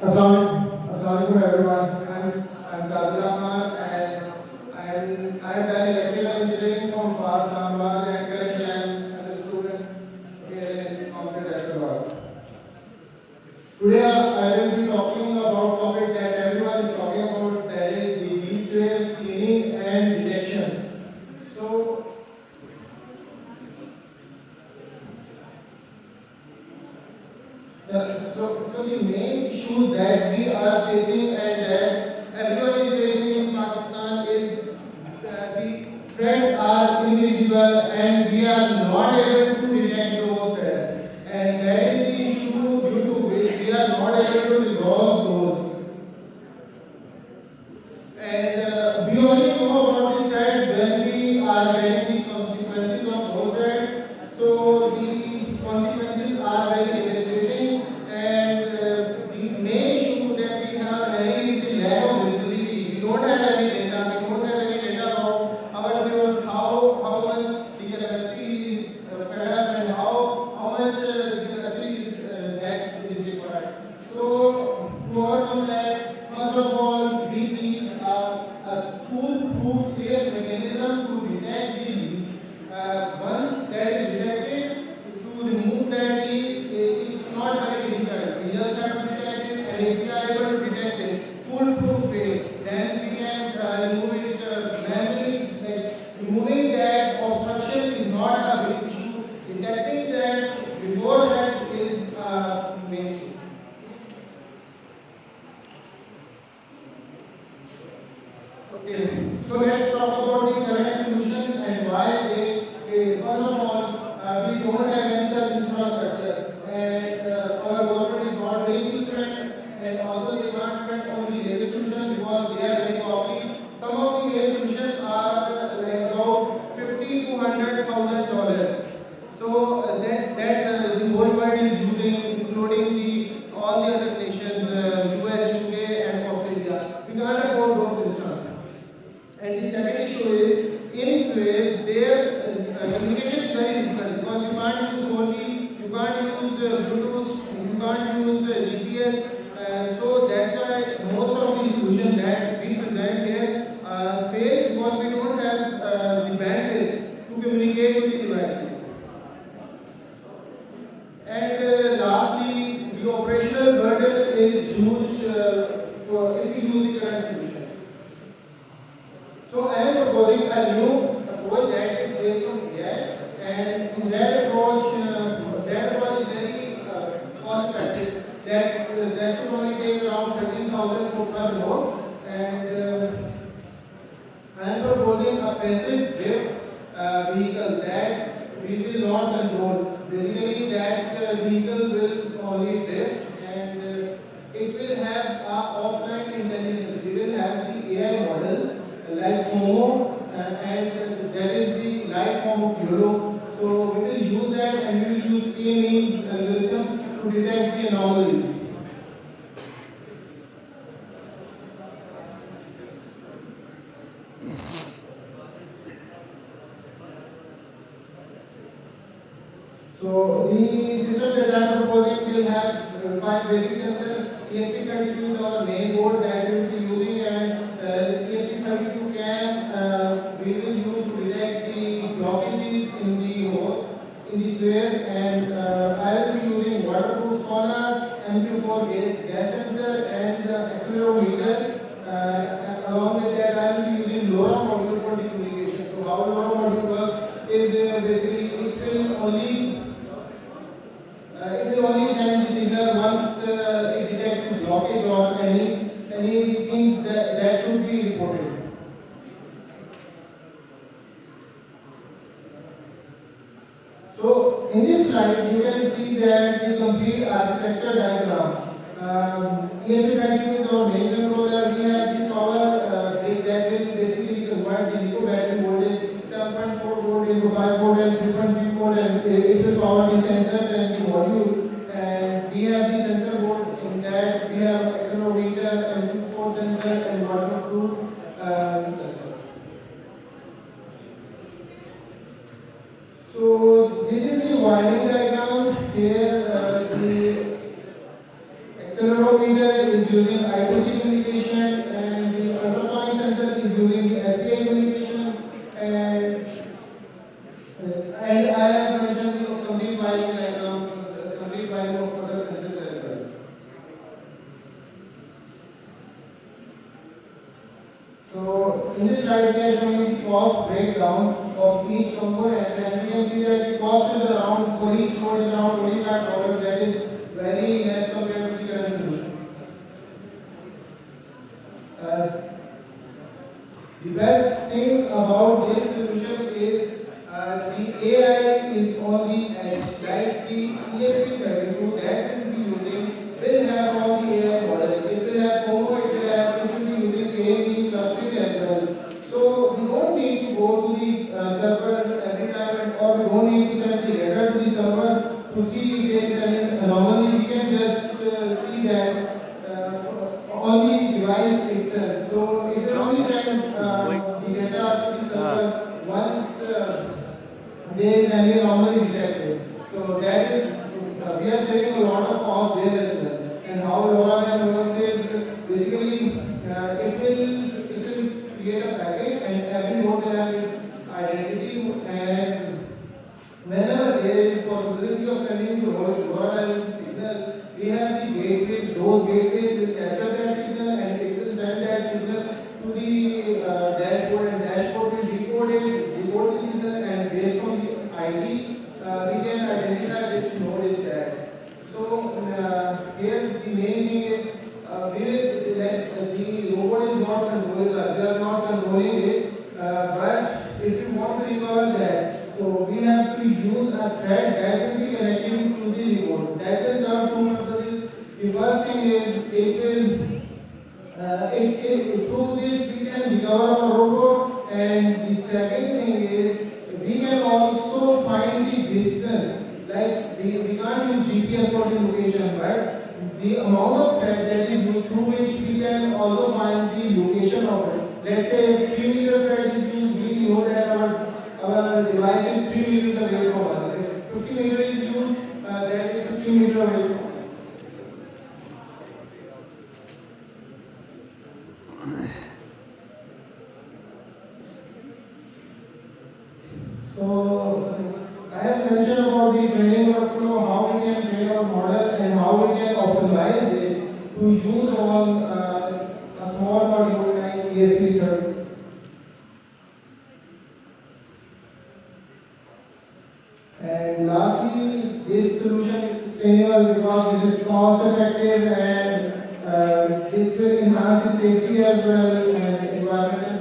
Assalamualaikum everyone. I'm Sadul Ahmad and I'm done electrical engineering from FAS Ahmedabad and currently I'm a student here in Computer Hyderabad. Today I will be talking about topic that everyone is talking about, that is the leach wave cleaning and detection. So so the main issues that we are facing and that everyone is facing in Pakistan is the threats are invisible and we are not able to detect those threats. And that is the issue due to which we are not able to resolve those. And we only know about the threats when we are getting the consequences of those threats. So the consequences are very devastating. And the main issue that we have having is the lack of visibility. We don't have any data. We don't have any data about ourselves, how much the capacity is fed up and how much the capacity that is required. So to overcome that, first of all, we need a foolproof safe mechanism to detect the leak. Once that is detected, to remove that leak, it's not very difficult. We just have to detect it, and if we are able to detect it foolproof way, then we can remove it manually. Like removing that obstruction is not a big issue. Detecting that before that is a main issue. Okay, so let's talk about the current solutions and why first of all, we don't have any such infrastructure, and our government is not willing to spend, and also they can't spend on the railway solution because they are very costly. Some of the railway solutions are like about 50 to $100,000. So the whole world is using, including the all the other nations, US, UK, and Australia. We can't afford those systems. And the second issue is, in Suez, their communication is very difficult because you can't use 4G, you can't use Bluetooth, you can't use GPS. So that's why most of the solutions that we present here fail because we don't have the bandwidth to communicate with the devices. And lastly, the operational burden is huge for if you use the current solution. So I am proposing a new approach that is based on AI, and in that approach is very cost effective. That should only take around 13,000 per node, and I am proposing a passive drift vehicle that we will not control. Basically, that vehicle will only drift, and it will have offline intelligence. We will have the AI models like FOMO, and that is the light form of YOLO. So we will use that, and we will use K-means algorithm to detect the anomalies. So the system that I am proposing will have five basic sensors. ESP32 is our main board that we will be using, and ESP32 we will use to detect the blockages in the hole, in the sphere, and I will be using waterproof sonar, MQ4 gas sensor, and accelerometer. Along with that, I will be using LoRa module for the communication. So how LoRa module works is basically it will only send the signal once it detects a blockage or anything that should be reported. So in this slide you can see that the complete architecture diagram. ESP32 is our main controller. We have the power brick that will basically convert the lithium battery voltage 7.4 volt into 5 volt and 3.3 volt, and it will power the sensor and the module. And we have the sensor board. In that we have accelerometer, MQ4 sensor, and waterproof sensor. So this is the wiring diagram. Here the accelerometer is using I2C communication, and the ultrasonic sensor is using the SPI communication, and I have mentioned the complete wiring diagram, the complete wiring of other sensors as well. So in this slide we are showing the cost breakdown of each component, and you can see that the cost is around for each node is around $25. That is very less compared to the current solution. Uh, the best thing about this solution is the AI is on the edge. Like the ESP32 that will be using will have all the AI models. It will have FOMO, it will be using KNE clustering as well. So we don't need to go to the server every time, or we don't need to send the data to the server to see if there is any anomaly. We can just see that on the device itself. So it will only send the data to the server once there is any anomaly detected. So that is we are saving a lot of cost there as well. And how LoRaWAN works is basically it will create a packet, and every node will have its identity, and whenever there is possibility of sending the LoRaWAN signal, we have the gateways. Those gateways will capture that signal, and it will send that signal to the dashboard, and dashboard will decode the signal, and based on the ID, we can identify which node is that. So here the main thing is we will let the robot is not controlling us. We are not controlling it, but if you want to recover that, so we have to use a thread that will be connected to the remote. That will serve two purposes. The first thing is through this we can recover our robot, and the second thing is we can also find the distance. Like we can't use GPS for the location, but the amount of thread that is used through which we can also find the location of it. Let's say 3-meter thread is used, we know that our device is 3 meters away from us. If 50 meter is used, that is 15 meters away from us. So I have mentioned about the training workflow, how we can train our model and how we can optimize it to use on a small module like ESP32. And lastly, this solution is sustainable because this is cost effective, and this will enhance the safety as well and environmental